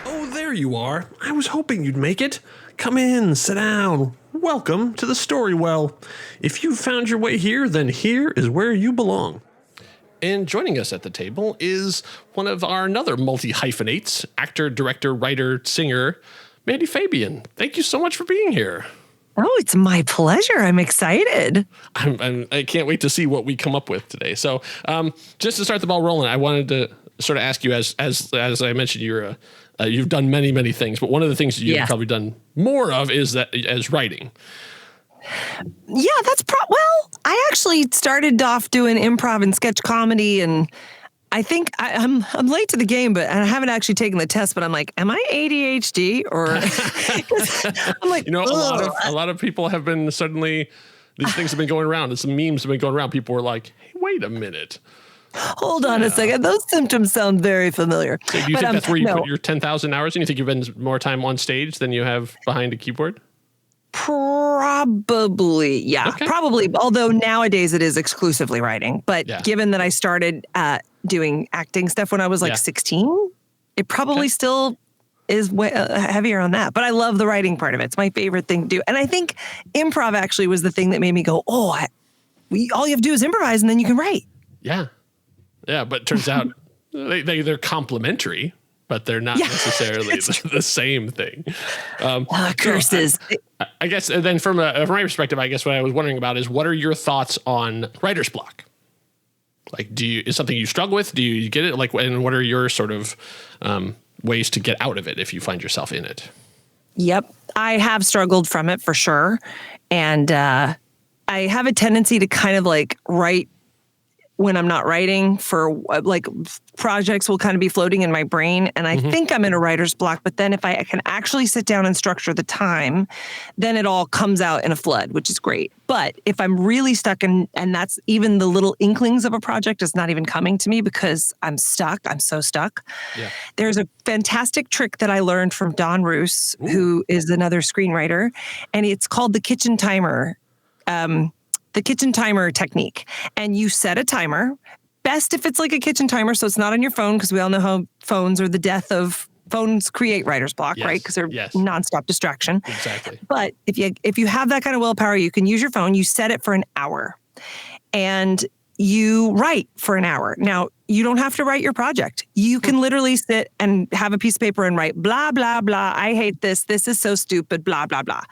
Oh, there you are. I was hoping you'd make it. Come in, sit down. Welcome to the Story Well. If you've found your way here, then here is where you belong. And joining us at the table is one of our another multi-hyphenates, actor, director, writer, singer, Mandy Fabian. Thank you so much for being here. Oh, it's my pleasure. I'm excited. I can't wait to see what we come up with today. So just to start the ball rolling, I wanted to sort of ask you, as I mentioned, you've done many things, but one of the things you've probably done more of is writing. Yeah, well, I actually started off doing improv and sketch comedy, and I think I'm late to the game, but I haven't actually taken the test. But I'm like, am I ADHD or? I'm like, a lot of people have been suddenly. These things have been going around, and some memes have been going around. People were like, "Hey, wait a minute." Hold on a second. Those symptoms sound very familiar. So do you think that's where you put your 10,000 hours in? You think you've been more time on stage than you have behind a keyboard? Probably, yeah. Okay. Probably, although nowadays it is exclusively writing. But given that I started doing acting stuff when I was 16, it probably still is way heavier on that. But I love the writing part of it. It's my favorite thing to do. And I think improv actually was the thing that made me go, all you have to do is improvise and then you can write. Yeah. Yeah, but it turns out they're complementary, but they're not necessarily the same thing. Curses. I guess, and then from my perspective, I guess what I was wondering about is, what are your thoughts on writer's block? Like, is something you struggle with? Do you get it? Like, and what are your sort of ways to get out of it if you find yourself in it? Yep. I have struggled from it for sure. And I have a tendency to kind of write when I'm not writing, for projects will kind of be floating in my brain. And I think I'm in a writer's block, but then if I can actually sit down and structure the time, then it all comes out in a flood, which is great. But if I'm really stuck and that's even the little inklings of a project is not even coming to me because I'm stuck. I'm so stuck. Yeah. There's a fantastic trick that I learned from Don Roos, who is another screenwriter, and it's called the kitchen timer. The kitchen timer technique. And you set a timer, best if it's like a kitchen timer, so it's not on your phone, because we all know how phones are the death of phones create writer's block, right? Because they're nonstop distraction. Exactly. But if you have that kind of willpower, you can use your phone, you set it for an hour, and you write for an hour. Now, you don't have to write your project. You can literally sit and have a piece of paper and write, blah, blah, blah, I hate this, this is so stupid, blah, blah, blah.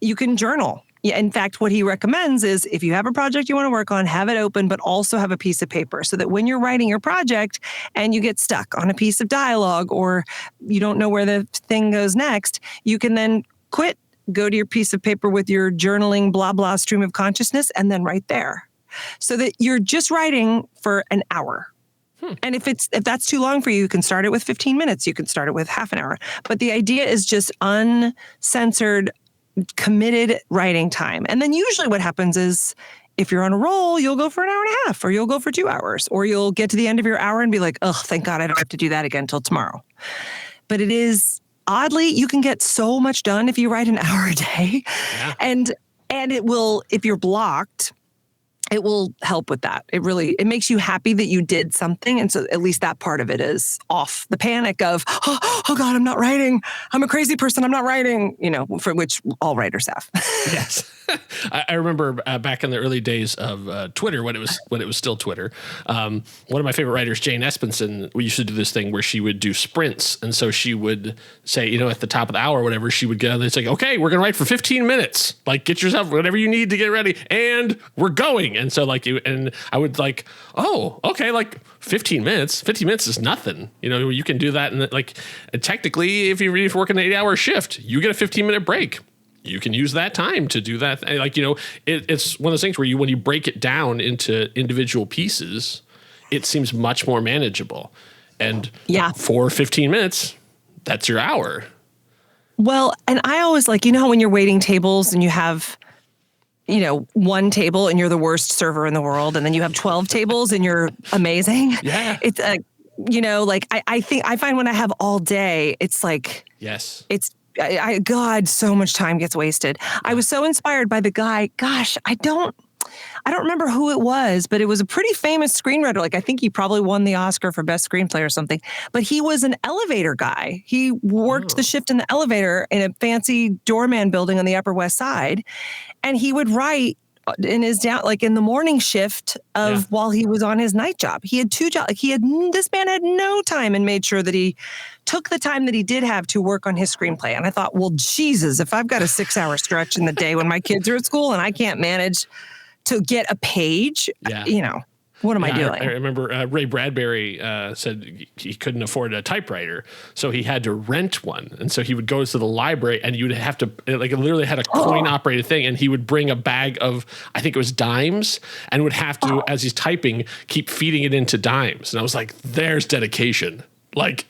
You can journal. Yeah, in fact, what he recommends is if you have a project you want to work on, have it open, but also have a piece of paper so that when you're writing your project and you get stuck on a piece of dialogue or you don't know where the thing goes next, you can then quit, go to your piece of paper with your journaling, blah, blah, stream of consciousness, and then write there. So that you're just writing for an hour. And if that's too long for you, you can start it with 15 minutes. You can start it with half an hour. But the idea is just uncensored, committed writing time. And then usually what happens is if you're on a roll, you'll go for an hour and a half, or you'll go for 2 hours, or you'll get to the end of your hour and be like, oh, thank God I don't have to do that again until tomorrow. But it is, oddly, you can get so much done if you write an hour a day. Yeah. And it will, if you're blocked, it will help with that. It makes you happy that you did something. And so at least that part of it is off. The panic of, oh God, I'm not writing. I'm a crazy person. I'm not writing, for which all writers have. Yes. I remember back in the early days of Twitter, when it was still Twitter, one of my favorite writers, Jane Espenson, we used to do this thing where she would do sprints. And so she would say, at the top of the hour or whatever, she would go and say, okay, we're going to write for 15 minutes. Like, get yourself whatever you need to get ready. And we're going. And so and I would oh, okay, 15 minutes. 15 minutes is nothing. You can do that. And technically, if you're working an 8-hour shift, you get a 15-minute break. You can use that time to do that. It's one of those things where when you break it down into individual pieces, it seems much more manageable. And for 15 minutes, that's your hour. Well, and I always how when you're waiting tables and you have, one table and you're the worst server in the world, and then you have 12 tables and you're amazing. Yeah. It's I find when I have all day, it's God, so much time gets wasted. I was so inspired by the guy. Gosh, I don't I don't remember who it was, but it was a pretty famous screenwriter. Like, I think he probably won the Oscar for best screenplay or something, but he was an elevator guy. He worked the shift in the elevator in a fancy doorman building on the Upper West Side. And he would write in his in the morning shift of while he was on his night job. He had two jobs. Like this man had no time and made sure that he took the time that he did have to work on his screenplay. And I thought, well, Jesus, if I've got a 6-hour stretch in the day when my kids are at school and I can't manage to get a page, what am I doing? I remember Ray Bradbury said he couldn't afford a typewriter, so he had to rent one. And so he would go to the library, and you'd have to, it literally had a coin-operated thing, and he would bring a bag of, I think it was dimes, and would have to, as he's typing, keep feeding it into dimes. And I was like, there's dedication. Like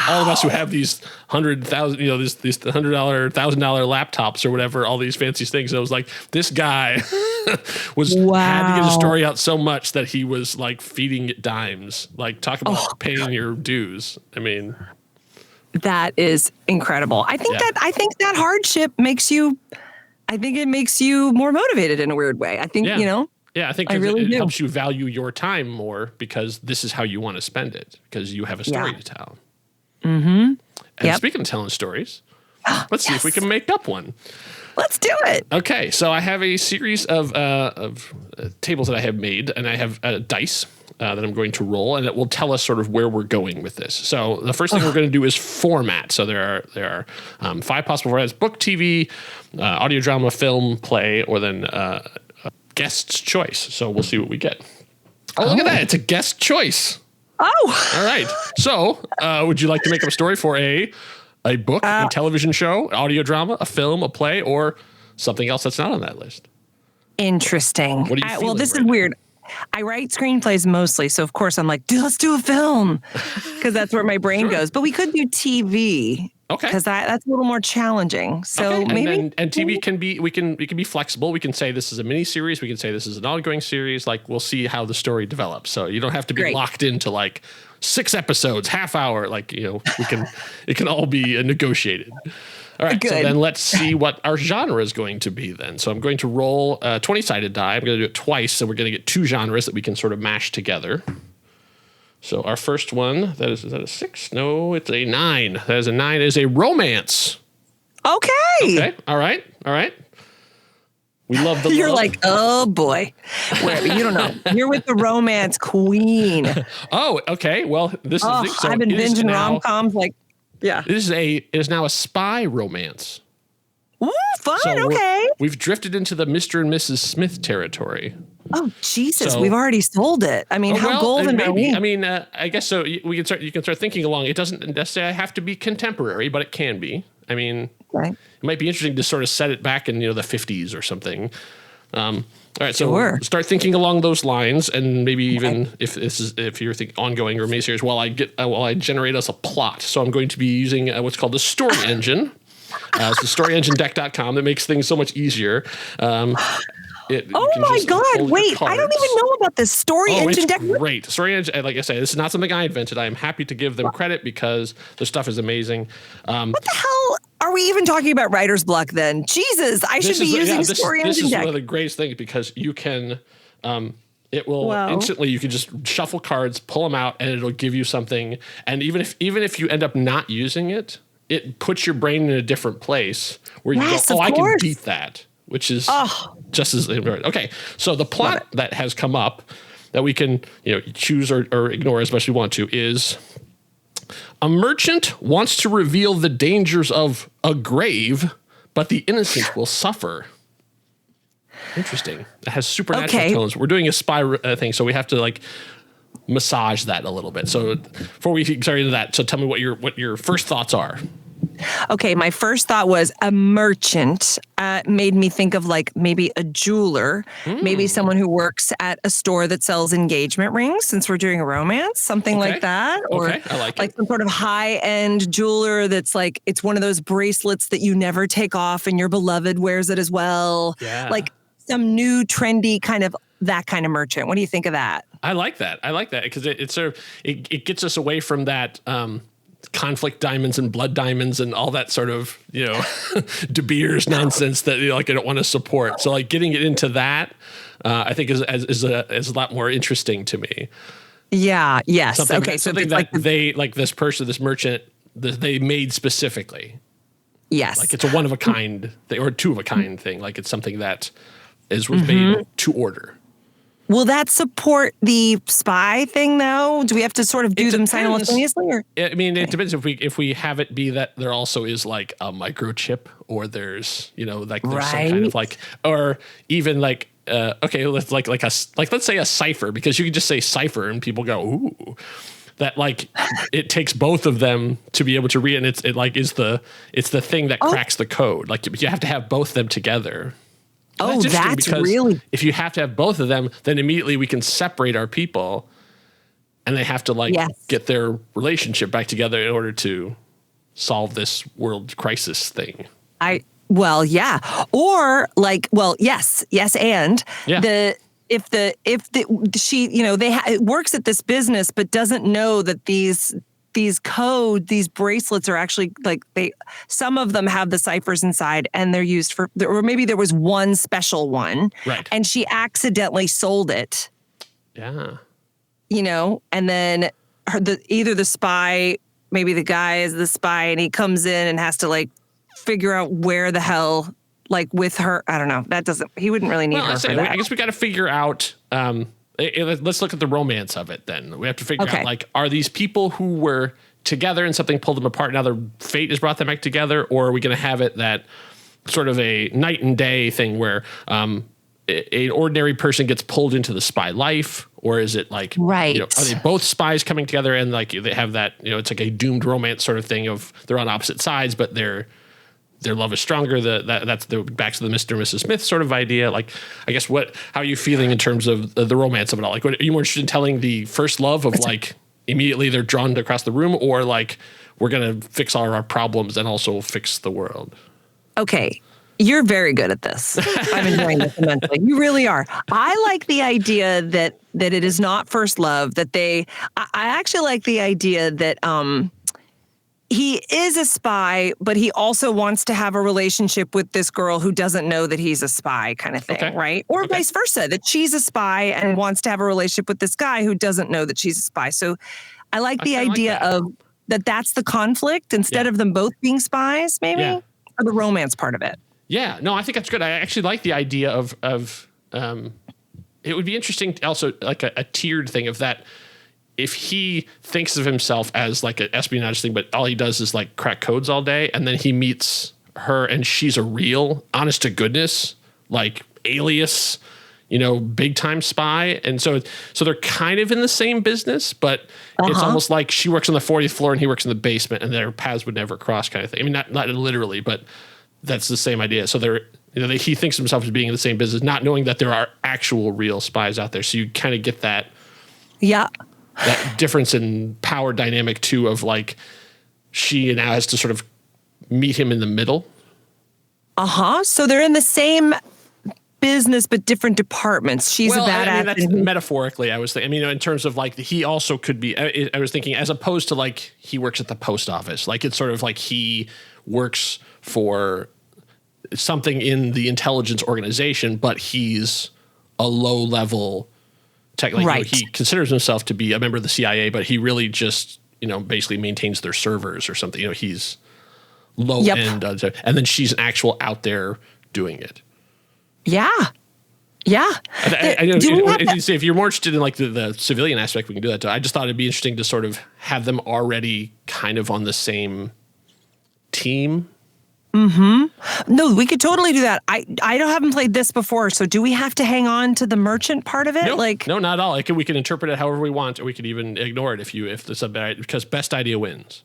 all of us who have these $100,000, these $100, $1,000 laptops or whatever, all these fancy things. And I was like, this guy had to get a story out so much that he was like feeding it dimes. Like talk about paying your dues. I mean, that is incredible. I think that hardship makes you more motivated in a weird way. I think, Yeah, I think it helps you value your time more because this is how you want to spend it because you have a story to tell. Mm-hmm. And speaking of telling stories, let's see if we can make up one. Let's do it. Okay, so I have a series of tables that I have made, and I have dice that I'm going to roll, and it will tell us sort of where we're going with this. So the first thing we're going to do is format. So there are 5 possible formats: book, TV, audio drama, film, play, or then guest's choice. So we'll see what we get. Oh, look at that. It's a guest choice. Oh. All right. So would you like to make up a story for a book, a television show, audio drama, a film, a play, or something else that's not on that list? Interesting. What are you feeling well, this right is now? weird. I write screenplays mostly. So, of course, I'm like, let's do a film because that's where my brain goes. But we could do TV. Okay. Because that's a little more challenging. So okay. maybe and TV can be we can be flexible. We can say this is a mini series. We can say this is an ongoing series. Like we'll see how the story develops. So you don't have to be locked into like 6 episodes, half hour. Like it can all be negotiated. All right. Good. So then let's see what our genre is going to be then. So I'm going to roll a 20-sided die. I'm going to do it twice, so we're going to get 2 genres that we can sort of mash together. So our first one, is that a 6? No, it's a 9. That is a 9. It is a romance. Okay. All right. We love the You're love. like, oh boy. Whatever. You don't know. You're with the romance queen. Oh, okay. Well, this is so I've been binging rom-coms It is now a spy romance. Ooh, fun. So okay. We've drifted into the Mr. and Mrs. Smith territory. Oh, Jesus. We've already sold it. I mean, how golden are we? I mean, I guess so. You can start thinking along. It doesn't necessarily have to be contemporary, but it can be. I mean, it might be interesting to sort of set it back in the 50s or something. All right, so start thinking along those lines, and maybe even if you're thinking ongoing or miniseries, while I generate us a plot. So I'm going to be using what's called the story engine. It's the storyengine.deck.com that makes things so much easier. Oh my God! Wait, I don't even know about this story engine deck. Great story engine. Like I say, this is not something I invented. I am happy to give them credit because the stuff is amazing. What the hell are we even talking about? Writer's block? Then Jesus, I should be using story engine deck. This is one of the greatest things because you can. It will instantly. You can just shuffle cards, pull them out, and it'll give you something. And even if you end up not using it, it puts your brain in a different place where you go, I can beat that. Which is just as okay. So the plot that has come up that we can choose or ignore as much as we want to is a merchant wants to reveal the dangers of a grave, but the innocent will suffer. Interesting. It has supernatural tones. We're doing a spy thing, so we have to massage that a little bit. So before we start into that, so tell me what your first thoughts are. Okay, my first thought was a merchant. Made me think of maybe a jeweler, maybe someone who works at a store that sells engagement rings, since we're doing a romance, something like that. Or I like some sort of high-end jeweler that's it's one of those bracelets that you never take off and your beloved wears it as well. Yeah. Like some new trendy that kind of merchant. What do you think of that? I like that because it gets us away from that conflict diamonds and blood diamonds and all that sort of, De Beers nonsense that I don't want to support. So like getting it into that, I think is a lot more interesting to me. Yeah. Yes. Something that they like this merchant, they made specifically. Yes. Like it's a one of a kind thing or two of a kind thing. Like it's something that was made to order. Will that support the spy thing though? Do we have to sort of do them simultaneously? Or? I mean, it depends if we have it be that there also is like a microchip or there's, like there's some kind of like, or even like, okay, let's let's say a cipher, because you can just say cipher and people go, ooh, that like it takes both of them to be able to read. And it's the thing that cracks the code. Like you have to have both of them together. That's really... If you have to have both of them, then immediately we can separate our people and they have to get their relationship back together in order to solve this world crisis thing. Well, yeah. Or yes. And it works at this business, but doesn't know that these bracelets are actually some of them have the ciphers inside and they're used for, or maybe there was one special one, right? And she accidentally sold it. Yeah. And then either the spy, maybe the guy is the spy and he comes in and has to figure out where the hell, with her. I don't know. He wouldn't really need her for that. I guess we got to figure out, let's look at the romance of it then. We have to figure out, are these people who were together and something pulled them apart, now their fate has brought them back together, or are we going to have it that sort of a night and day thing where an ordinary person gets pulled into the spy life, or is it are they both spies coming together and they have that, it's like a doomed romance sort of thing of they're on opposite sides, but their love is stronger. That's the back to the Mr. and Mrs. Smith sort of idea. I guess how are you feeling in terms of the romance of it all? Are you more interested in telling the first love of immediately they're drawn across the room, or we're going to fix all our problems and also fix the world? Okay. You're very good at this. I'm enjoying this immensely. You really are. I like the idea that it is not first love, I actually like the idea that, he is a spy, but he also wants to have a relationship with this girl who doesn't know that he's a spy kind of thing, right? Or vice versa, that she's a spy and wants to have a relationship with this guy who doesn't know that she's a spy. So I like the idea of that's the conflict instead of them both being spies, maybe, or the romance part of it. Yeah, no, I think that's good. I actually like the idea of it would be interesting also a tiered thing of that. If he thinks of himself as an espionage thing, but all he does is crack codes all day, and then he meets her and she's a real, honest to goodness, alias, big time spy. And so they're kind of in the same business, but it's almost like she works on the 40th floor and he works in the basement and their paths would never cross kind of thing. I mean, not literally, but that's the same idea. So he thinks of himself as being in the same business, not knowing that there are actual real spies out there. So you kind of get that. Yeah. That difference in power dynamic too of she now has to sort of meet him in the middle. So they're in the same business but different departments. She's a badass. I mean, that's metaphorically, I was thinking. I mean, in terms of he also could be. I was thinking as opposed to he works at the post office. It's sort of he works for something in the intelligence organization, but he's a low level. Technically, he considers himself to be a member of the CIA, but he really just, basically maintains their servers or something. He's low end. And then she's an actual out there doing it. Yeah. Yeah. If you're more interested in the civilian aspect, we can do that too. I just thought it'd be interesting to sort of have them already kind of on the same team. Mm-hmm. No, we could totally do that. I haven't played this before, so do we have to hang on to the merchant part of it? No, not at all. We can interpret it however we want, or we could even ignore it if the subject, because best idea wins.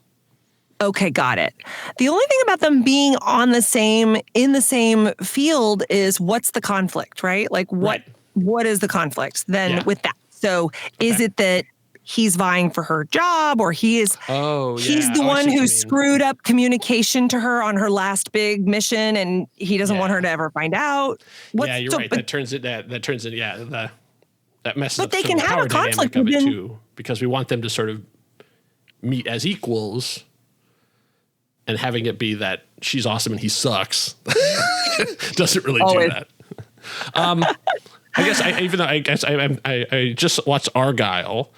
Okay, got it. The only thing about them being in the same field is what's the conflict, right? What is the conflict then with that? So is it that he's vying for her job, or he's the one who screwed up communication to her on her last big mission, and he doesn't want her to ever find out. You're right. That turns it. That messes up. But they can have a conflict of it too, because we want them to sort of meet as equals, and having it be that she's awesome and he sucks doesn't really do that. I guess I just watched Argylle,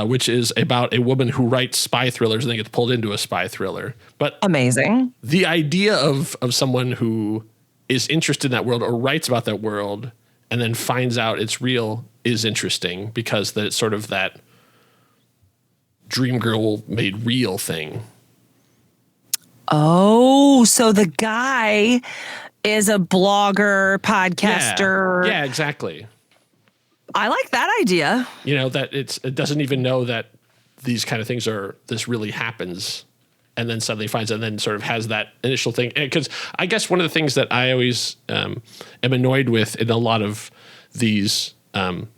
which is about a woman who writes spy thrillers and then gets pulled into a spy thriller. But amazing. The idea of someone who is interested in that world or writes about that world and then finds out it's real is interesting because it's sort of that dream girl made real thing. Oh, so the guy is a blogger, podcaster. Yeah, exactly. I like that idea. You know, that it doesn't even know that these kind of things this really happens, and then suddenly finds it and then sort of has that initial thing. Because I guess one of the things that I always am annoyed with in a lot of these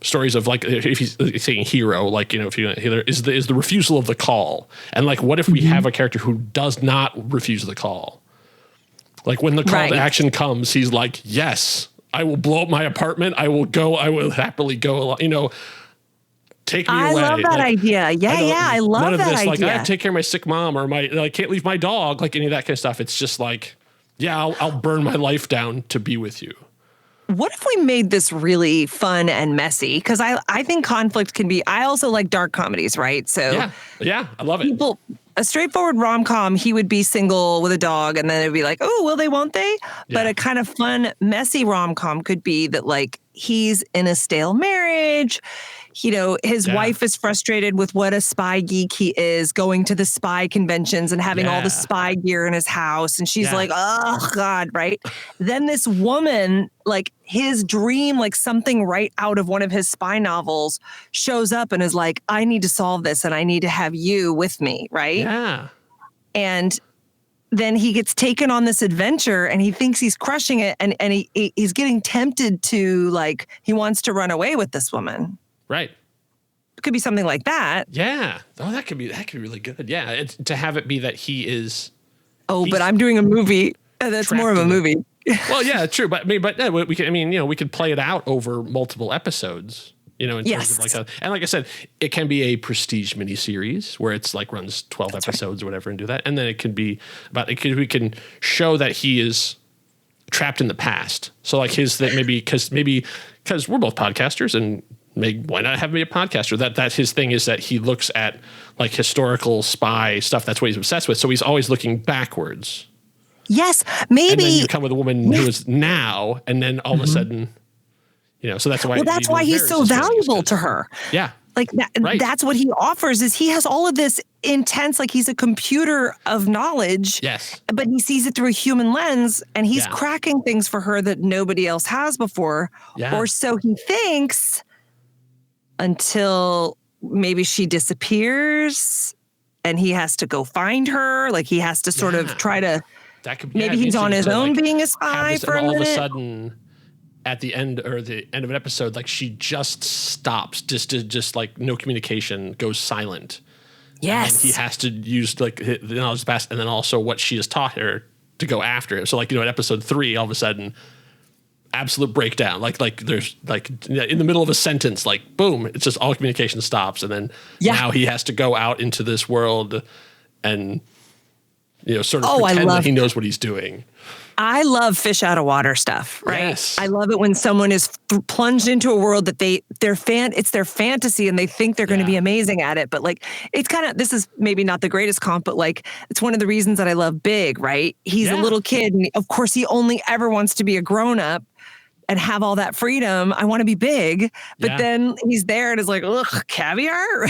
stories of, like, if he's saying hero, like, you know, if you is the refusal of the call. And like, what if we have a character who does not refuse the call? Like, when the call to action comes, he's like, yes, I will blow up my apartment. I will happily go, you know, take me away. I love that idea. Yeah, I love none of that this, idea. like, I have to take care of my sick mom or I can't leave my dog, like any of that kind of stuff. It's just like, yeah, I'll burn my life down to be with you. What if we made this really fun and messy? Because I think conflict can be, I also like dark comedies, right? So yeah, I love it. A straightforward rom-com, he would be single with a dog and then it'd be like, oh, will they, won't they? Yeah. But a kind of fun, messy rom-com could be that, like, he's in a stale marriage. You know, his wife is frustrated with what a spy geek he is, going to the spy conventions and having all the spy gear in his house. And she's like, oh, God, right? Then this woman, like, his dream, like something right out of one of his spy novels, shows up and is like, I need to solve this and I need to have you with me, right? Yeah. And then he gets taken on this adventure and he thinks he's crushing it. And he's getting tempted to, like, he wants to run away with this woman. Right. It could be something like that. Yeah. Oh, that could be really good. Yeah. To have it be that he is. Oh, but I'm doing a movie. That's more of a movie. Well, yeah, true. But we can, we could play it out over multiple episodes, you know, in terms of like and like I said, it can be a prestige miniseries where it's like runs 12 episodes or whatever and do that. And then it can be we can show that he is trapped in the past. So like because we're both podcasters and why not have me a podcaster? That his thing is that he looks at, like, historical spy stuff. That's what he's obsessed with. So he's always looking backwards. Yes, maybe. And then you come with a woman who is now, and then all of a sudden, you know. So that's why. Well, that's why he's so valuable to her. Yeah, like that's what he offers. Is he has all of this intense, like, he's a computer of knowledge. Yes, but he sees it through a human lens, and he's cracking things for her that nobody else has before, or so he thinks. Until maybe she disappears and he has to go find her. Like, he has to sort of try to, that could be, maybe he's on his own, like, being a spy for a minute. All of a sudden at the end of an episode, like, she just stops, just like no communication, goes silent. Yes. And he has to use, like, the knowledge past and then also what she has taught her to go after it. So, like, you know, at episode 3, all of a sudden, absolute breakdown. Like there's, like, in the middle of a sentence, like, boom, it's just all communication stops. And then now he has to go out into this world and, you know, sort of pretend that he knows what he's doing. I love fish out of water stuff, right? Yes. I love it when someone is plunged into a world that it's their fantasy and they think they're going to be amazing at it. But, like, it's kind of, this is maybe not the greatest comp, but, like, it's one of the reasons that I love Big, right? He's a little kid and of course he only ever wants to be a grown up and have all that freedom. I want to be big, but then he's there and is like, ugh, caviar?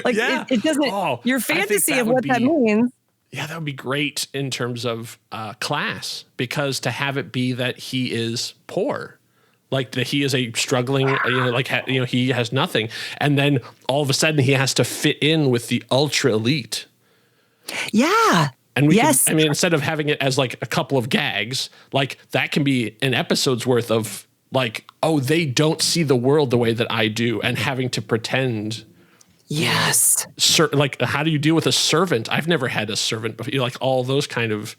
Like, it doesn't, your fantasy of what that means. Yeah, that would be great in terms of class, because to have it be that he is poor, like that he is a struggling, he has nothing. And then all of a sudden he has to fit in with the ultra elite. Yeah. And instead of having it as, like, a couple of gags, like, that can be an episode's worth of, like, oh, they don't see the world the way that I do, and having to pretend. Yes. Like, how do you deal with a servant? I've never had a servant before. Like, all those kind of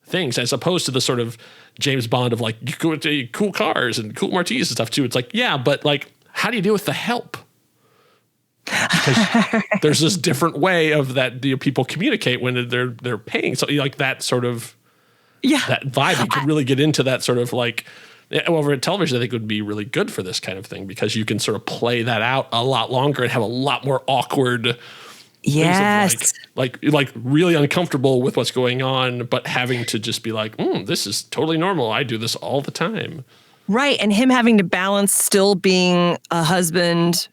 things, as opposed to the sort of James Bond of, like, you go to cool cars and cool martinis and stuff too. It's like, yeah, but, like, how do you deal with the help? because there's this different way of that people communicate when they're paying. So like that sort of that vibe, you can really get into that sort of like over at television. I think would be really good for this kind of thing because you can sort of play that out a lot longer and have a lot more awkward. Yes. Like really uncomfortable with what's going on, but having to just be like, this is totally normal. I do this all the time. Right. And him having to balance still being a husband,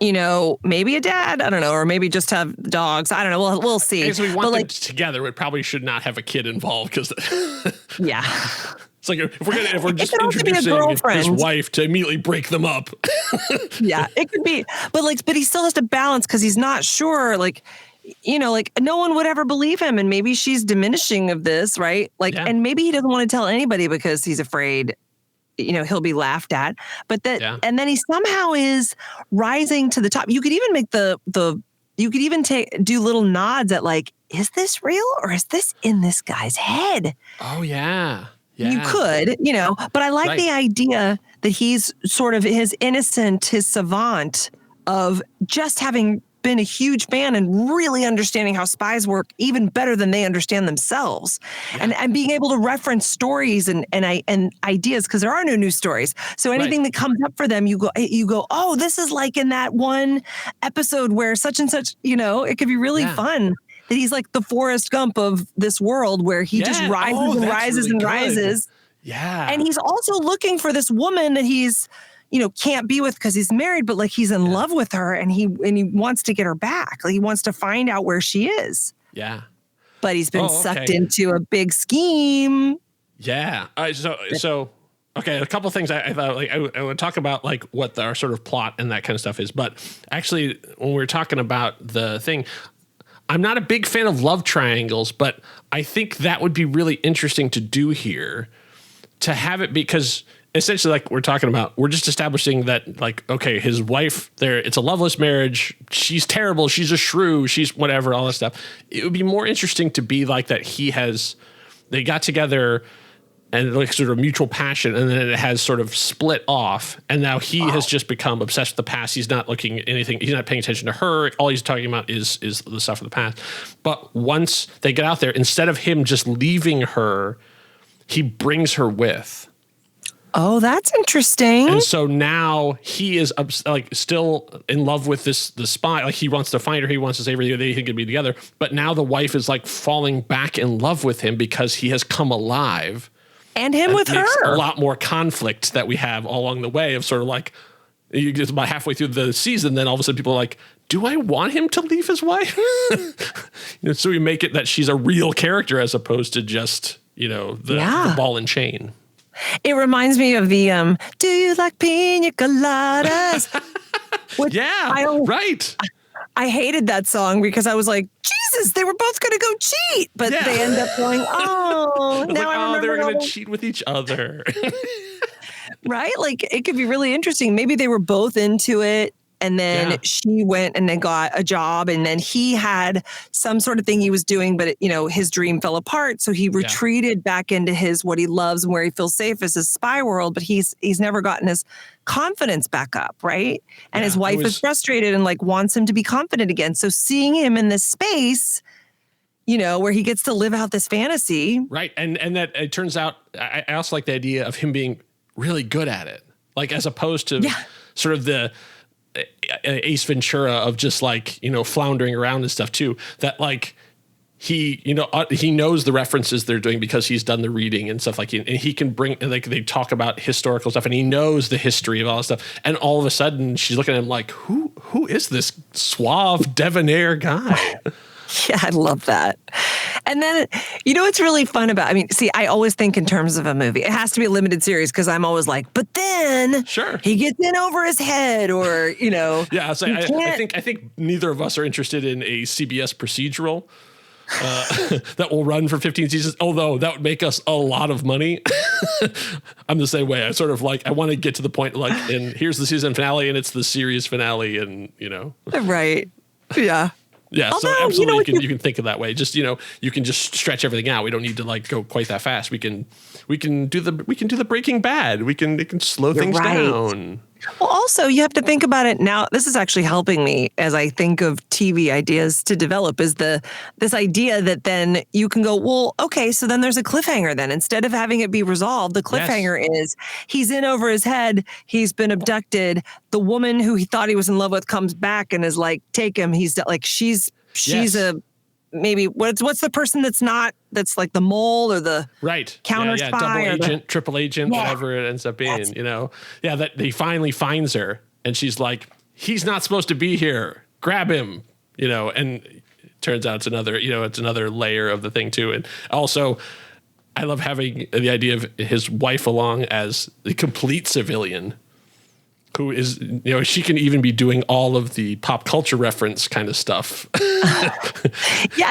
maybe a dad, I don't know, or maybe just have dogs. I don't know. We'll see. So we want them together. It probably should not have a kid involved because yeah. It's like if we're just introducing his wife to immediately break them up. Yeah, it could be. But he still has to balance because he's not sure, no one would ever believe him. And maybe she's diminishing of this, right? And maybe he doesn't want to tell anybody because he's afraid, he'll be laughed at. But and then he somehow is rising to the top. You could even make you could even do little nods at is this real or is this in this guy's head? Oh, yeah. Yeah. You could, but I like the idea that he's sort of his savant of just having been a huge fan and really understanding how spies work even better than they understand themselves. Yeah. And being able to reference stories and ideas because there are no new stories. So anything that comes up for them, you go, oh, this is like in that one episode where such and such, it could be really fun. That he's like the Forrest Gump of this world where he just rises and rises and rises. Yeah. And he's also looking for this woman that he's, can't be with because he's married, but he's in love with her and he wants to get her back. He wants to find out where she is. Yeah. But he's been sucked into a big scheme. Yeah. So okay, a couple of things I thought I would talk about what our sort of plot and that kind of stuff is. But actually, when we're talking about the thing, I'm not a big fan of love triangles, but I think that would be really interesting to do here, to have it because essentially we're talking about, we're just establishing that okay, his wife it's a loveless marriage. She's terrible. She's a shrew. She's whatever, all that stuff. It would be more interesting to be like that. They got together and sort of mutual passion, and then it has sort of split off, and now he has just become obsessed with the past. He's not looking at anything. He's not paying attention to her. All he's talking about is the stuff of the past. But once they get out there, instead of him just leaving her, he brings her with. Oh, that's interesting. And so now he is still in love with the spy. He wants to find her. He wants to save her. They can be together. But now the wife is falling back in love with him because he has come alive. And him with her. A lot more conflict that we have all along the way of sort of you get about halfway through the season, then all of a sudden people are like, do I want him to leave his wife? So we make it that she's a real character as opposed to just, the ball and chain. It reminds me of the, do you like pina coladas? Right. I hated that song because I was like, Jesus, they were both going to go cheat. But they end up going, I remember. They were going to cheat with each other. Right? It could be really interesting. Maybe they were both into it. And then she went and then got a job. And then he had some sort of thing he was doing, but his dream fell apart. So he retreated back into what he loves and where he feels safe is his spy world. But he's never gotten his confidence back up. Right. And his wife is frustrated and wants him to be confident again. So seeing him in this space, where he gets to live out this fantasy. Right. And that it turns out, I also like the idea of him being really good at it. As opposed to sort of the Ace Ventura of just floundering around and stuff too, that he knows the references they're doing because he's done the reading and stuff and he can bring they talk about historical stuff and he knows the history of all this stuff, and all of a sudden she's looking at him who is this suave debonair guy? Yeah, I love that. And then, what's really fun about, I always think in terms of a movie. It has to be a limited series because I'm always but then he gets in over his head or, Yeah, so I think neither of us are interested in a CBS procedural that will run for 15 seasons, although that would make us a lot of money. I'm the same way. I sort of I want to get to the point and here's the season finale and it's the series finale and, Right. Yeah. Yeah, although, so absolutely you can think of that way. Just you can just stretch everything out. We don't need to go quite that fast. We can do the Breaking Bad. It can slow things down. Well, also, you have to think about it now. This is actually helping me as I think of TV ideas to develop is this idea that then you can go, well, okay, so then there's a cliffhanger then. Instead of having it be resolved, the cliffhanger is he's in over his head. He's been abducted. The woman who he thought he was in love with comes back and is like, take him. He's like, she's a maybe what's the person that's like the mole or the counter spy double or agent, triple agent, whatever it ends up being, that he finally finds her and she's like, he's not supposed to be here, grab him, and it turns out it's another layer of the thing too. And also I love having the idea of his wife along as the complete civilian who is, she can even be doing all of the pop culture reference kind of stuff.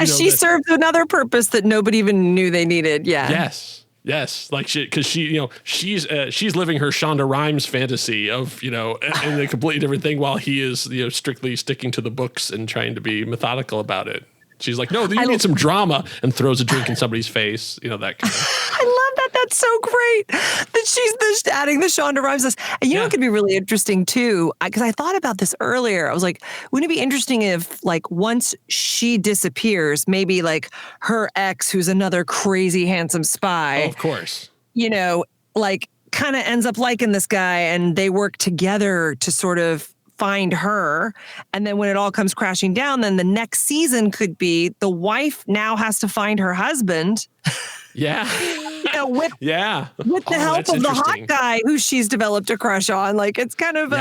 She served another purpose that nobody even knew they needed. Yeah. Yes. Like she's living her Shonda Rhimes fantasy of, in a completely different thing while he is, strictly sticking to the books and trying to be methodical about it. She's like, no, you need some drama, and throws a drink in somebody's face. That kind of. I love that. That's so great that she's adding the Shonda Rhimes. And it could be really interesting too, because I thought about this earlier. I was like, wouldn't it be interesting if like once she disappears, maybe like her ex, who's another crazy handsome spy, of course, like kind of ends up liking this guy and they work together to sort of find her. And then when it all comes crashing down, then the next season could be the wife now has to find her husband. Yeah. With the help of the hot guy who she's developed a crush on. Like it's kind of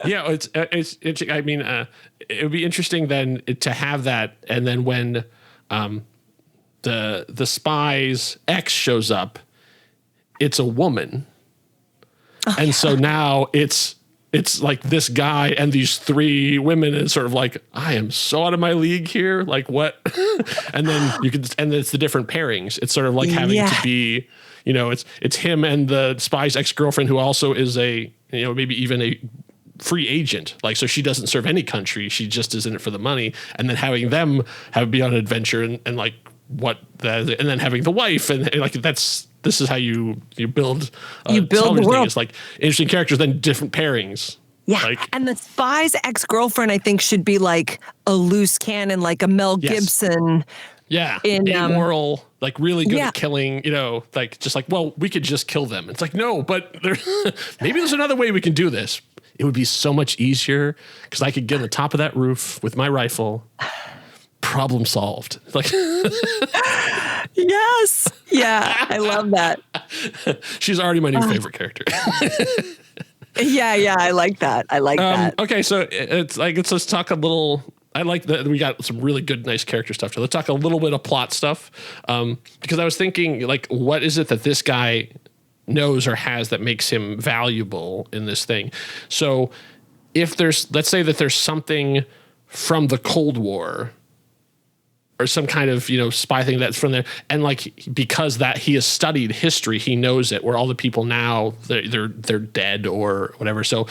it's I mean, it would be interesting then to have that. And then when the spy's ex shows up, it's a woman. So now it's like this guy and these three women, and sort of like, I am so out of my league here. Like what? and then it's the different pairings. It's sort of like having to be, it's him and the spy's ex-girlfriend who also is a, maybe even a free agent. Like, so she doesn't serve any country. She just is in it for the money. And then having them be on an adventure and like and then having the wife and like, this is how you build the world. It's like interesting characters, then different pairings. Yeah. And the spy's ex-girlfriend, I think, should be like a loose cannon, like a Mel Gibson. Yeah. Amoral, like really good at killing, like just like, well, we could just kill them. It's like, no, but maybe there's another way we can do this. It would be so much easier because I could get on the top of that roof with my rifle. Problem solved. Like, yes. Yeah. I love that. She's already my new favorite character. Yeah. I like that. That. Okay. So let's talk a little. I like that we got some really good, nice character stuff. So let's talk a little bit of plot stuff. Because I was thinking, like, what is it that this guy knows or has that makes him valuable in this thing? So if let's say that there's something from the Cold War or some kind of, spy thing that's from there. And like, because that he has studied history, he knows it, where all the people now they're dead or whatever. So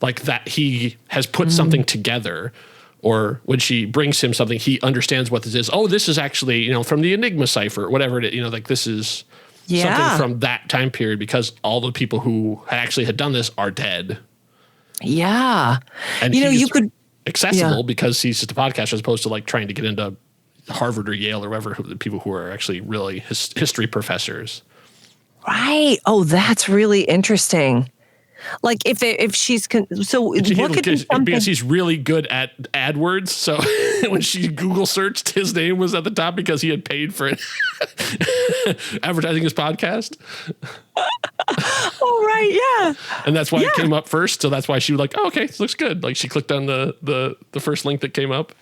like that he has put something together, or when she brings him something, he understands what this is. Oh, this is actually, from the Enigma cipher, whatever it is, like this is something from that time period, because all the people who actually had done this are dead. Yeah. And you could accessible because he's just a podcaster as opposed to like trying to get into Harvard or Yale or whatever, the people who are actually really history professors. Right. Oh, that's really interesting. Like if she's so what could be something? Because he's really good at AdWords. So when she Google searched, his name was at the top because he had paid for it. Advertising his podcast. Oh, right. Yeah. And that's why it came up first. So that's why she was like, oh, okay, this looks good. Like she clicked on the first link that came up.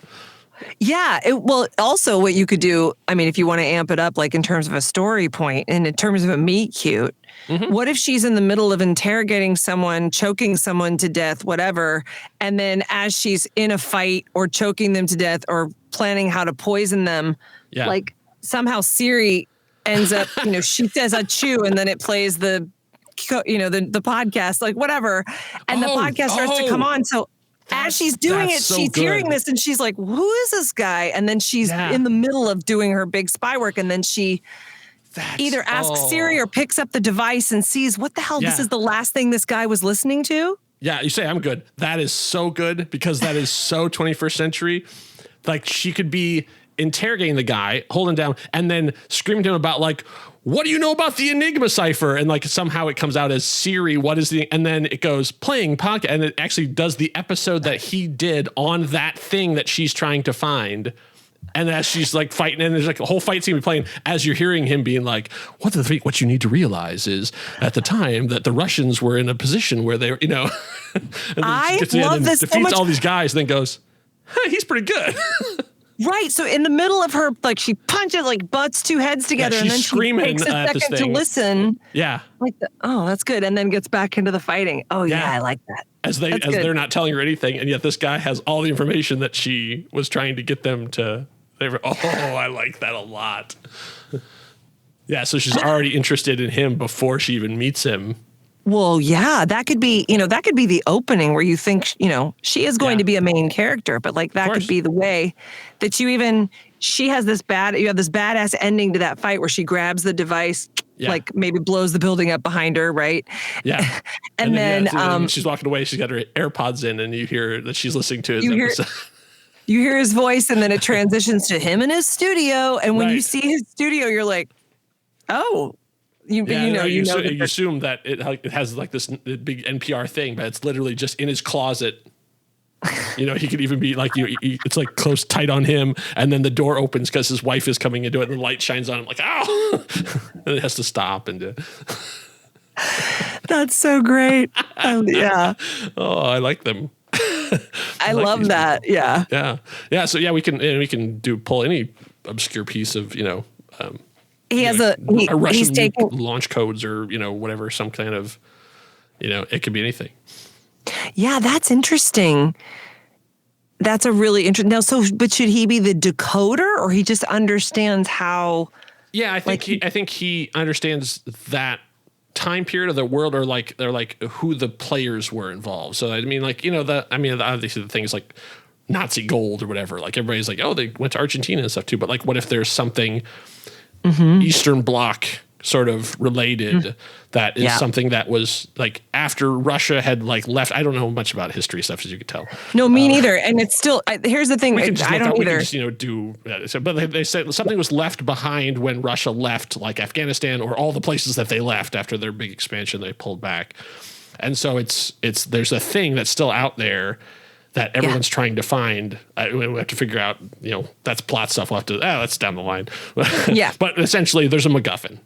Yeah. Well, also what you could do, I mean, if you want to amp it up, like in terms of a story point and in terms of a meet cute, what if she's in the middle of interrogating someone, choking someone to death, whatever, and then as she's in a fight or choking them to death or planning how to poison them, like somehow Siri ends up, she says achoo, and then it plays the podcast, like whatever, and the podcast starts to come on. So as she's doing it, she's hearing this and she's like, who is this guy? And then she's in the middle of doing her big spy work, and then she either asks Siri or picks up the device and sees what the hell, this is the last thing this guy was listening to. Yeah, you say I'm good. That is so good because that is so 21st century. Like she could be interrogating the guy, holding down, and then screaming to him about like, what do you know about the Enigma cipher? And like somehow it comes out as Siri, what is the, and then it goes playing podcast, and it actually does the episode that he did on that thing that she's trying to find. And as she's like fighting, and there's like a whole fight scene playing as you're hearing him being like, what you need to realize is at the time that the Russians were in a position where they were, and I love this defeats so much. All these guys, and then goes, hey, he's pretty good. Right. So in the middle of her, like she punches, like butts two heads together, and then she takes a second to listen. Yeah. Like, that's good. And then gets back into the fighting. Oh yeah, I like that. As they're not telling her anything, and yet this guy has all the information that she was trying to get them to. I like that a lot. Yeah. So she's already interested in him before she even meets him. Well, yeah, that could be the opening where you think, she is going to be a main character, but like that could be the way that you have this badass ending to that fight where she grabs the device, like maybe blows the building up behind her. Right. Yeah. and then she's walking away. She's got her AirPods in, and you hear that she's listening to his episode. You hear his voice, and then it transitions to him in his studio. And when you see his studio, you're like, oh, you assume that it has like this big NPR thing, but it's literally just in his closet. He could even be like it's like close tight on him, and then the door opens because his wife is coming into it, and the light shines on him like, ow, and it has to stop and. That's so great. Yeah. Oh, I like them. I love that. Yeah. Yeah. Yeah. So we can pull any obscure piece of he has a Russian launch codes or whatever, some kind of it could be anything. Yeah, that's interesting. That's a really interesting. Now, but should he be the decoder, or he just understands how? Yeah, I think he understands that time period of the world, or like they're like who the players were involved. So I mean, like obviously the things like Nazi gold or whatever. Like everybody's like, oh, they went to Argentina and stuff too. But like, what if there's something Eastern Bloc sort of related that is something that was like after Russia had like left? I don't know much about history stuff, as you can tell. No, me neither. And it's still here's the thing. I don't either. We can just, but they said something was left behind when Russia left, like Afghanistan or all the places that they left after their big expansion. They pulled back, and so there's a thing that's still out there that everyone's trying to find. We have to figure out, that's plot stuff. We'll have to, that's down the line. Yeah. But essentially there's a MacGuffin.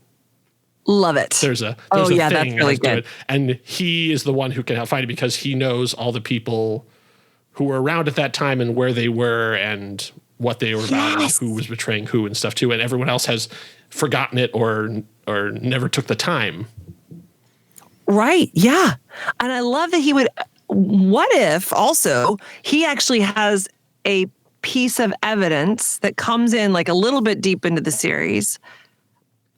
Love it. There's a thing that's really good. And he is the one who can help find it because he knows all the people who were around at that time and where they were and what they were about and who was betraying who and stuff too. And everyone else has forgotten it or never took the time. Right. Yeah. And I love that he would, what if also he actually has a piece of evidence that comes in like a little bit deep into the series?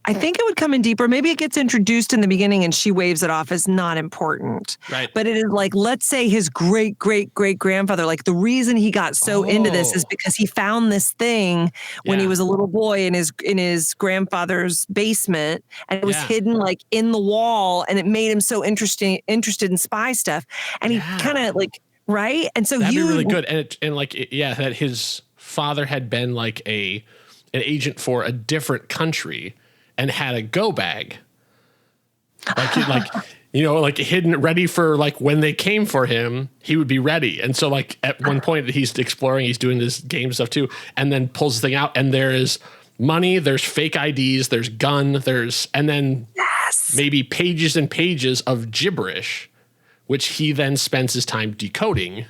I think it would come in deeper. Maybe it gets introduced in the beginning and she waves it off as not important. Right. But it is like, let's say his great, great, great grandfather, like the reason he got so into this is because he found this thing when he was a little boy in his grandfather's basement, and it was hidden like in the wall, and it made him so interested in spy stuff. And he kind of like, right. And so that'd be really good. That his father had been like an agent for a different country and had a go bag, like hidden, ready for like when they came for him, he would be ready. And so like at one point he's exploring, he's doing this game stuff too, and then pulls the thing out, and there is money, there's fake IDs, there's gun, and then maybe pages and pages of gibberish, which he then spends his time decoding.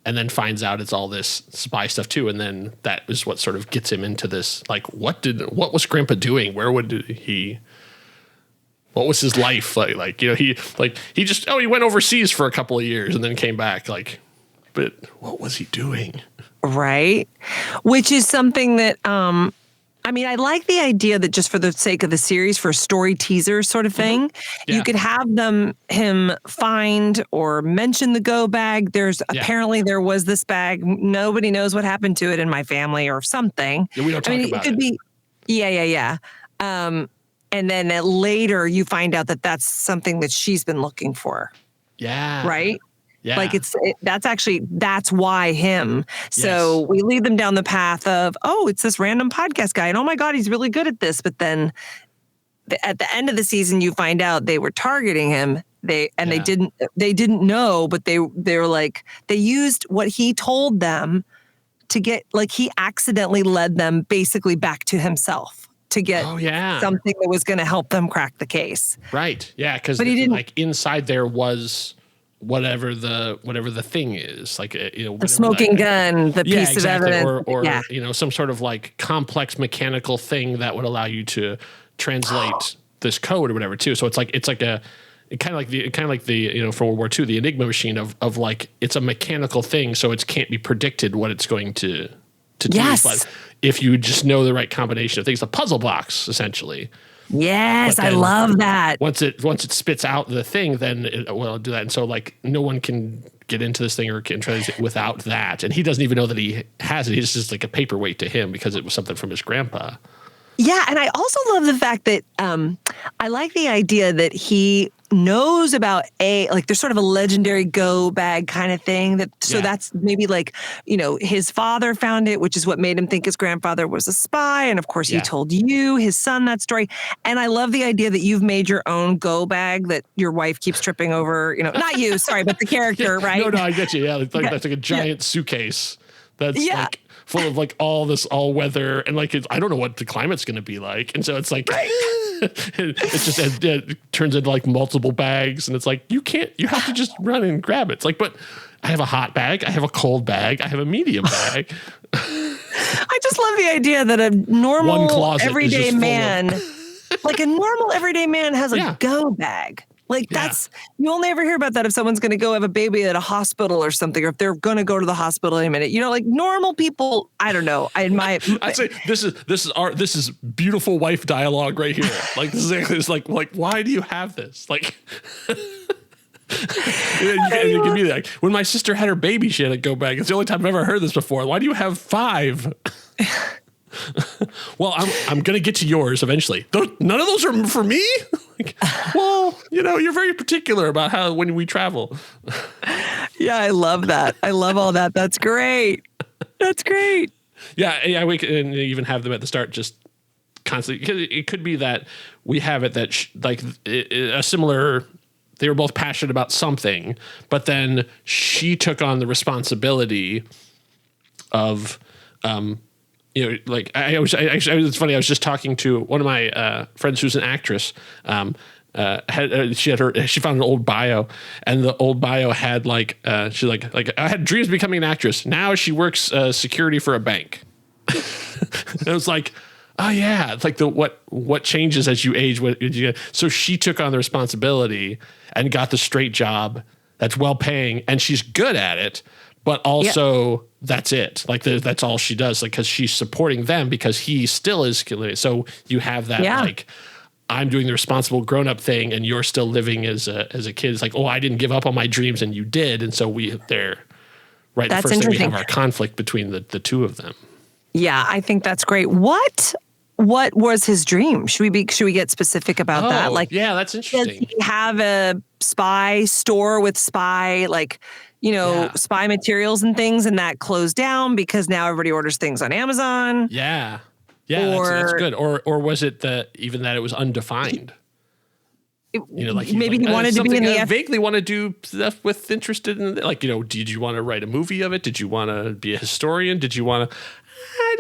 And then finds out it's all this spy stuff too, and then that is what sort of gets him into this. Like, what was Grandpa doing? Where would he? What was his life like? He just he went overseas for a couple of years and then came back. Like, but what was he doing? Right, which is something that I like the idea that just for the sake of the series, for a story teaser sort of thing, you could have him find or mention the go bag. Apparently there was this bag. Nobody knows what happened to it in my family or something. Yeah, we don't talk about it. Could be, yeah. And then later you find out that that's something that she's been looking for. Yeah. Right? Yeah. Like that's why him. So we lead them down the path of, oh, it's this random podcast guy. And oh my God, he's really good at this. But then at the end of the season, you find out they were targeting him. They didn't know, but they were like, they used what he told them to get, like, he accidentally led them basically back to himself to get something that was going to help them crack the case. Right. Yeah. Because like inside there was whatever the thing is, like, the smoking gun, the piece of evidence, or some sort of like complex mechanical thing that would allow you to translate this code or whatever too. So it's like kind of like the for World War II, the Enigma machine of like, it's a mechanical thing, so it can't be predicted what it's going to do. But if you just know the right combination of things, a puzzle box essentially. Yes, I love that. Once it spits out the thing, then it'll do that. And so like no one can get into this thing or can translate it without that. And he doesn't even know that he has it. He's just like a paperweight to him because it was something from his grandpa. Yeah, and I also love the fact that I like the idea that he knows about there's sort of a legendary go bag kind of thing so that's maybe like, his father found it, which is what made him think his grandfather was a spy. And of course he told his son that story. And I love the idea that you've made your own go bag that your wife keeps tripping over, not you, sorry, but the character, right? No, I get you. Yeah. That's like a giant suitcase. That's like full of like all weather and like, I don't know what the climate's going to be like. And so it's like, it turns into like multiple bags and it's like, you have to just run and grab it. It's like, but I have a hot bag. I have a cold bag. I have a medium bag. I just love the idea that a normal everyday man, like a normal everyday man has a go bag. Like you only ever hear about that if someone's going to go have a baby at a hospital or something, or if they're going to go to the hospital in a minute. Like normal people, I don't know. I'd say this is beautiful wife dialogue right here. Like this is like why do you have this? Like you can be like, when my sister had her baby, she had a go bag. It's the only time I've ever heard this before. Why do you have 5? Well, I'm going to get to yours eventually. None of those are for me. Like, well, you're very particular about when we travel. Yeah, I love that. I love all that. That's great. That's great. Yeah, we can even have them at the start just constantly. Because it could be that we have it that a similar. They were both passionate about something, but then she took on the responsibility of. It's funny. I was just talking to one of my friends who's an actress. She found an old bio, and the old bio had she's like I had dreams of becoming an actress. Now she works security for a bank. And it was like, oh yeah, it's like what changes as you age. So she took on the responsibility and got the straight job that's well paying, and she's good at it. But also that's it. Like that's all she does. Like, because she's supporting them because he still is. So you have that like, I'm doing the responsible grown up thing, and you're still living as a kid. It's like, oh, I didn't give up on my dreams, and you did. And so they're right. That's the first thing we interesting. have our conflict between the two of them. Yeah, I think that's great. What was his dream? Should we get specific about that? Like, yeah, that's interesting. Does he have a spy store with spy spy materials and things, and that closed down because now everybody orders things on Amazon? Yeah. Yeah, that's good. Or was it that it was undefined? Maybe he wanted to be in the vaguely want to do stuff with interested in, did you want to write a movie of it? Did you want to be a historian? Did you want to?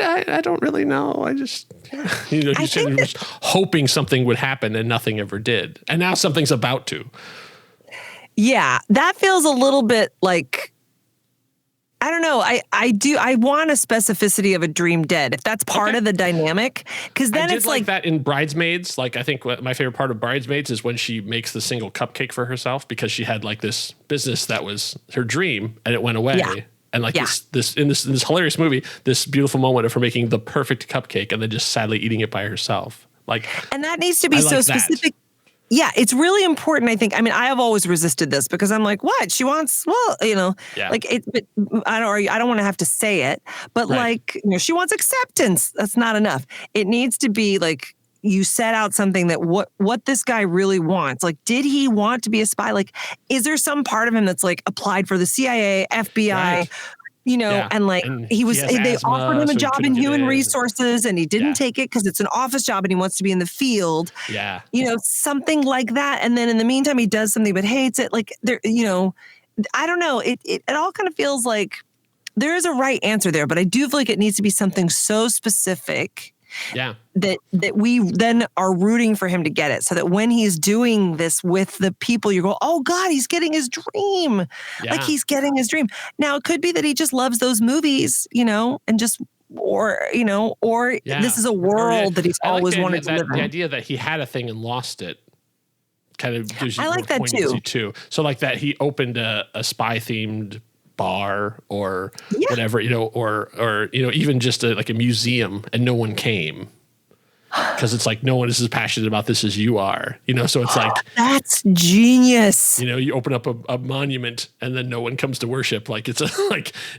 I don't really know. I just was hoping something would happen and nothing ever did, and now something's about to. Yeah, that feels a little bit like, I don't know. I want a specificity of a dream dead, if that's part of the dynamic, because then it's like that in Bridesmaids. Like, I think my favorite part of Bridesmaids is when she makes the single cupcake for herself because she had like this business that was her dream and it went away. Yeah. And like this in this hilarious movie, this beautiful moment of her making the perfect cupcake and then just sadly eating it by herself. Like, and that needs to be so specific. Yeah, it's really important, I think. I mean, I have always resisted this because I'm like, what? She wants, like it. But I don't want to have to say it, but she wants acceptance. That's not enough. It needs to be like, you set out something that what this guy really wants. Like, did he want to be a spy? Like, is there some part of him that's like applied for the CIA, FBI, Right. and like And they asthma, offered him a so he job couldn't in get human in. resources and he didn't take it because it's an office job and he wants to be in the field. Yeah. Something like that. And then in the meantime, he does something but hates it. Like there, I don't know. It all kind of feels like there is a right answer there, but I do feel like it needs to be something so specific. Yeah. That we then are rooting for him to get it, so that when he's doing this with the people, you go, oh God, he's getting his dream. Yeah. Like he's getting his dream. Now it could be that he just loves those movies, and just or this is a world that he's always wanted to live in. The idea that he had a thing and lost it kind of gives you I like that too. So like that he opened a spy themed bar or whatever, or even just like a museum and no one came because it's like no one is as passionate about this as you are, so it's like that's genius. You open up a monument and then no one comes to worship, like it's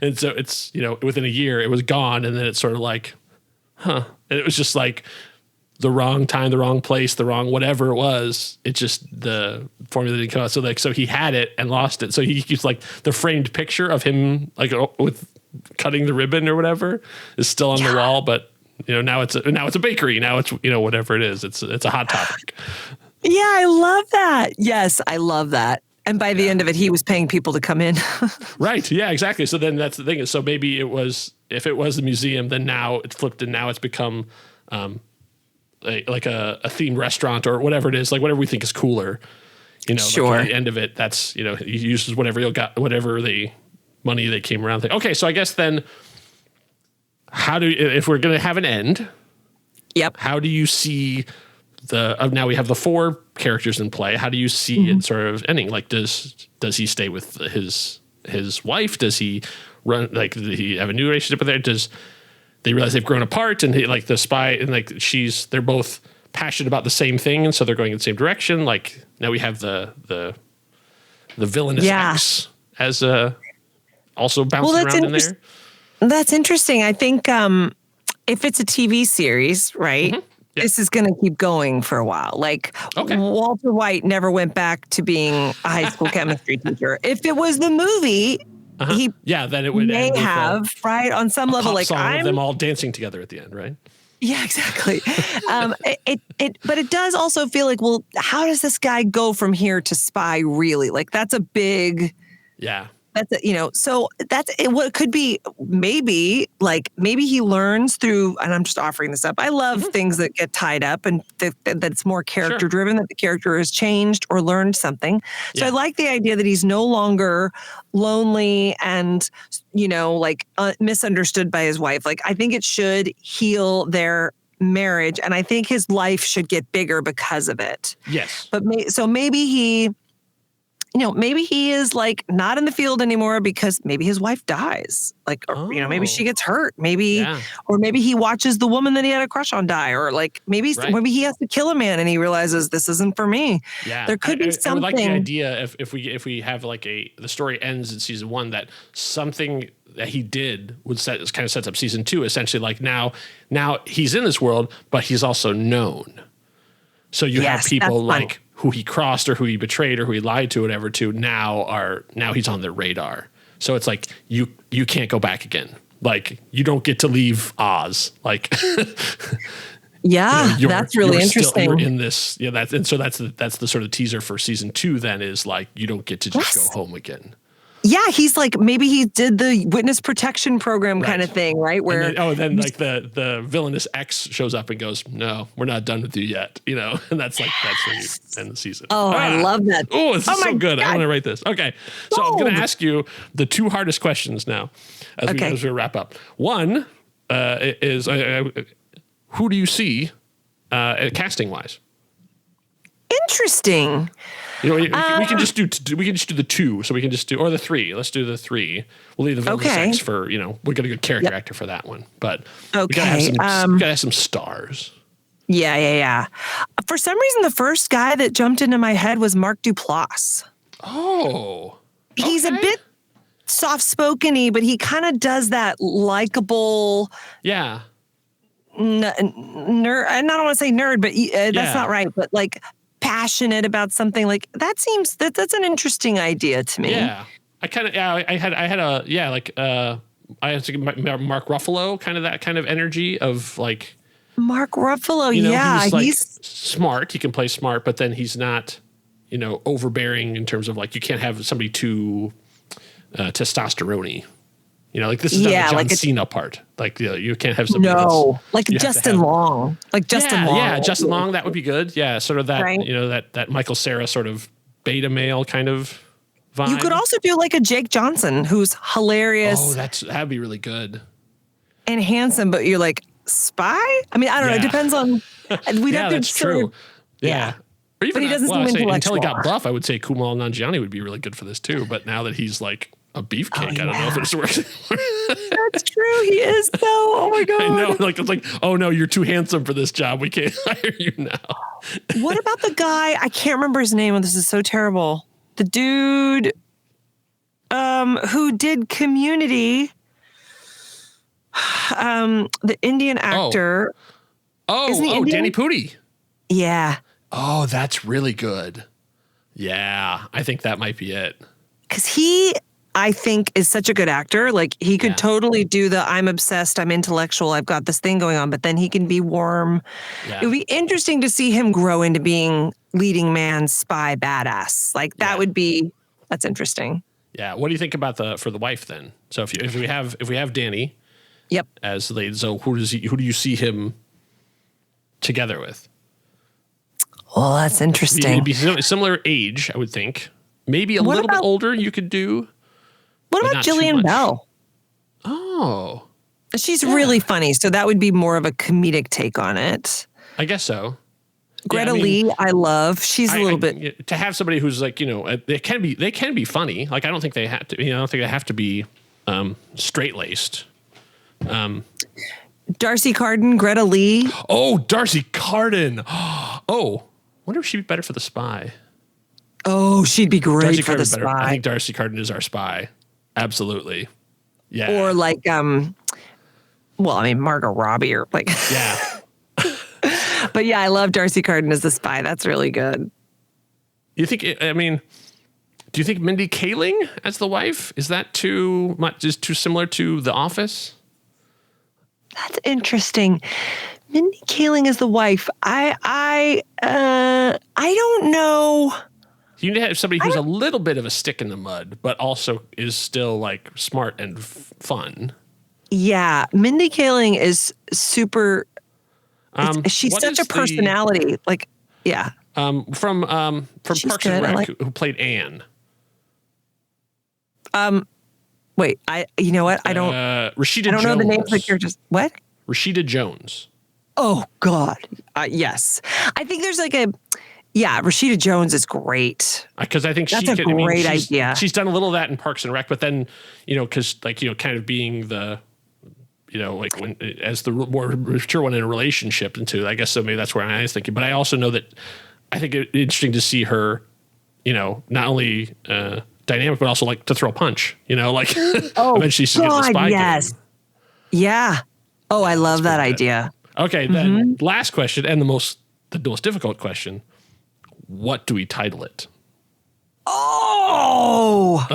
and so it's within a year it was gone, and then it's sort of like and it was just like the wrong time, the wrong place, the wrong whatever it was. It's just the formula didn't come out. So he had it and lost it. So he keeps like the framed picture of him like with cutting the ribbon or whatever is still on the wall. But now it's a bakery. Now it's whatever it is. It's a hot topic. Yeah, I love that. Yes, I love that. And by the end of it, he was paying people to come in. Right. Yeah, exactly. So then that's the thing is, so maybe if it was the museum, then now it's flipped and now it's become like a themed restaurant or whatever it is, like whatever we think is cooler, Sure. Like at the end of it, that's, he uses whatever the money they came around. Okay. So I guess then if we're going to have an end, yep. How do you see now we have the 4 characters in play. How do you see it sort of ending? Like, does he stay with his wife? Does he run, like, does he have a new relationship with her? Does they realize they've grown apart and like the spy and like they're both passionate about the same thing. And so they're going in the same direction. Like now we have the villainous X as also bouncing around in there. That's interesting. I think if it's a TV series, right, this is going to keep going for a while. Like Walter White never went back to being a high school chemistry teacher. If it was the movie, then it would may have right on some level, like I'm them all dancing together at the end, right? Yeah, exactly. But it does also feel like, well, how does this guy go from here to spy? Really, like that's a big, so that's what could be. Maybe he learns through, and I'm just offering this up. I love things that get tied up and that's more character driven, that the character has changed or learned something. So I like the idea that he's no longer lonely and, misunderstood by his wife. Like, I think it should heal their marriage. And I think his life should get bigger because of it. Yes. But maybe he, maybe he is like not in the field anymore because maybe his wife dies. Like, or, maybe she gets hurt. Maybe, or maybe he watches the woman that he had a crush on die. Or like maybe he has to kill a man and he realizes this isn't for me. Yeah. There could be something. I would like the idea if we have like the story ends in season 1, that something that he did kind of sets up season 2, essentially. Like now he's in this world, but he's also known. So you have people like who he crossed or who he betrayed or who he lied to, whatever, to now he's on their radar. So it's like, you can't go back again. Like you don't get to leave Oz. Like, that's really interesting. You're in this. Yeah. That's the sort of teaser for season 2 then, is like, you don't get to just go home again. Yeah, he's like, maybe he did the witness protection program kind of thing, right? Where then like the villainous X shows up and goes, "No, we're not done with you yet," and that's where you end the season. I love that. Oh, this is so good. I want to write this. Okay, so I'm going to ask you the 2 hardest questions now as we wrap up. One is who do you see casting wise? Interesting. We can just do the 2, so we can just do, or the 3. Let's do the 3. We'll leave the villainous X for, we got a good character actor for that one, but we gotta have some stars. Yeah. For some reason, the first guy that jumped into my head was Mark Duplass. Oh, he's a bit soft-spoken-y, but he kind of does that likable. Yeah. nerd. I don't want to say nerd, but that's not right. But like passionate about something like that seems that's an interesting idea to me. Yeah, I kind of I had a I had to Mark Ruffalo, kind of that kind of energy of like Mark Ruffalo. he's like smart. He can play smart, but then he's not overbearing in terms of like you can't have somebody too testosterone-y. Like this is not the John Cena part. Like you can't have somebody like Justin Long. Like Justin Long. Yeah, Justin Long, that would be good. Yeah, sort of that, right? that Michael Cera sort of beta male kind of vibe. You could also do like a Jake Johnson who's hilarious. Oh, that'd be really good. And handsome, but you're like, spy? I mean, I don't know. It depends on we'd have to that's true. Yeah. Or even but he doesn't seem intellectual. Until he got buff, I would say Kumail Nanjiani would be really good for this too. But now that he's like a beefcake, I don't know if it's working. That's true. He is though. Oh my god. I know. Like it's like, oh no, you're too handsome for this job. We can't hire you now. What about the guy? I can't remember his name. This is so terrible. The dude, who did Community. The Indian actor. Danny Pudi. Yeah. Oh, that's really good. Yeah, I think that might be it. Because he, I think, is such a good actor. Like, he could totally do the I'm obsessed, I'm intellectual, I've got this thing going on, but then he can be warm. Yeah. It would be interesting to see him grow into being leading man, spy, badass. Like, that's interesting. Yeah. What do you think about for the wife then? So if we have Danny, yep, as the lead, so who do you see him together with? Well, that's interesting. It'd be similar age, I would think. Maybe a little bit older you could do. What about Jillian Bell? Oh. She's really funny, so that would be more of a comedic take on it. I guess so. Greta Lee, I love. She's a little bit to have somebody who's like, they can be funny. Like I don't think they have to, I don't think they have to be straight-laced. Darcy Carden, Greta Lee. Oh, Darcy Carden. Oh, wonder if she'd be better for the spy. Oh, she'd be great for the spy. I think Darcy Carden is our spy. Absolutely. Yeah. Or like, Margot Robbie or like. Yeah. But yeah, I love Darcy Carden as the spy. That's really good. Do you think Mindy Kaling as the wife? Is that too much, just too similar to The Office? That's interesting. Mindy Kaling as the wife. I don't know. You need to have somebody who's a little bit of a stick in the mud, but also is still like smart and fun. Yeah, Mindy Kaling is super. She's such a personality. From Parks and Rec, who played Anne. Wait, you know what? I don't. Rashida Jones. I don't know the names of the characters. What? Rashida Jones. Oh God, yes. I think there's like a. Yeah, Rashida Jones is great. Because I think that's a great idea. She's done a little of that in Parks and Rec, but then because kind of being the. Like when as the more mature one in a relationship into, I guess so maybe that's where I was thinking. But I also know that I think it's interesting to see her, not only dynamic, but also like to throw a punch, eventually she's getting the spy game. Yeah. Oh, I love that idea. Okay. Then last question and the most difficult question. What do we title it? Oh,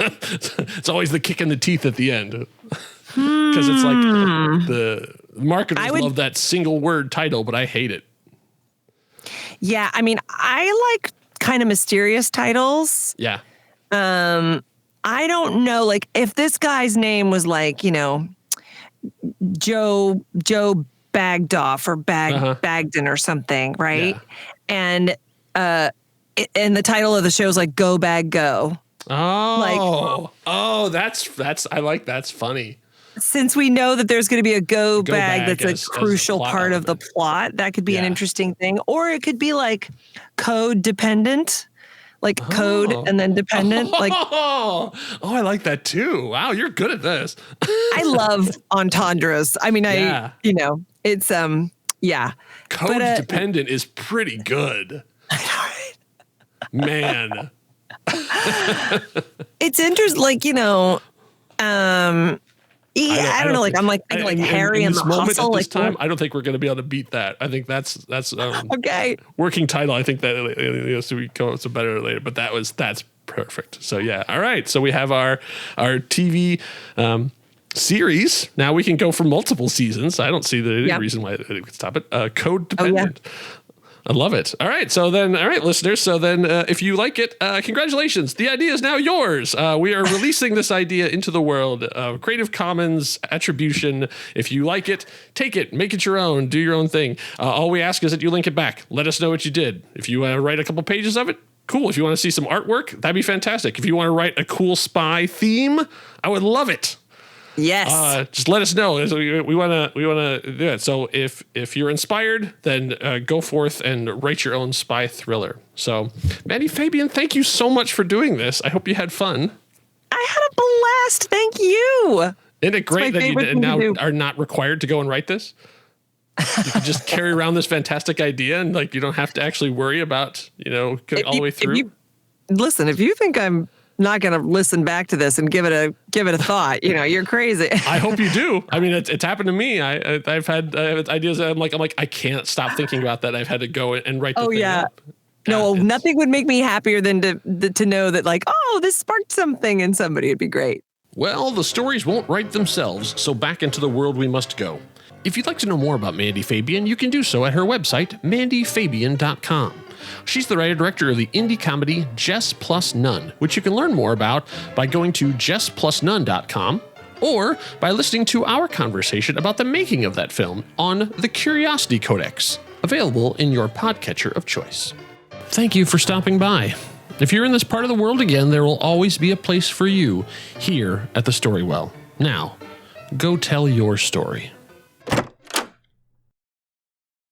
it's always the kick in the teeth at the end. Because it's like the marketers love that single word title, but I hate it. Yeah, I mean, I like kind of mysterious titles. Yeah. I don't know, like if this guy's name was like, Joe Bagdoff or Bagden or something, right? Yeah. And the title of the show is like Go Bag Go. Oh, that's I like that's funny. Since we know that there's going to be a go bag that's a crucial part of the plot, that could be an interesting thing. Or it could be like code dependent, like code and then dependent. Like I like that too. Wow, you're good at this. I love entendres. I mean, it's Code dependent is pretty good. Man. It's interesting, like, Yeah, I don't know. Like I'm like thinking like Harry and the Hustle. At this time, I don't think we're going to be able to beat that. I think that's okay. Working title. I think that so we come up with some better later. But that's perfect. So yeah, all right. So we have our TV series. Now we can go for multiple seasons. I don't see any reason why we could stop it. Code dependent. I love it. All right. So then, listeners. So then, if you like it, congratulations. The idea is now yours. We are releasing this idea into the world. Creative Commons attribution. If you like it, take it, make it your own, do your own thing. All we ask is that you link it back. Let us know what you did. If you want to write a couple pages of it, cool. If you want to see some artwork, that'd be fantastic. If you want to write a cool spy theme, I would love it. Yes. Just let us know. We want to do it. So if you're inspired, then go forth and write your own spy thriller. So, Mandy Fabian, thank you so much for doing this. I hope you had fun. I had a blast. Thank you. Isn't it great that you now are not required to go and write this? You can just carry around this fantastic idea and like you don't have to actually worry about, going all the way through. Listen, if you think I'm not going to listen back to this and give it a thought, you're crazy. I hope you do. I mean, it's happened to me. I've had ideas that I'm like, I can't stop thinking about that. I've had to go and write the thing up. No, nothing would make me happier than to know that like, oh, this sparked something in somebody. It'd be great. Well, the stories won't write themselves, so back into the world we must go. If you'd like to know more about Mandy Fabian, you can do so at her website, mandyfabian.com. She's the writer-director of the indie comedy Jess Plus None, which you can learn more about by going to jessplusnone.com or by listening to our conversation about the making of that film on the Curiosity Codex, available in your podcatcher of choice. Thank you for stopping by. If you're in this part of the world again, there will always be a place for you here at the Storywell. Now, go tell your story.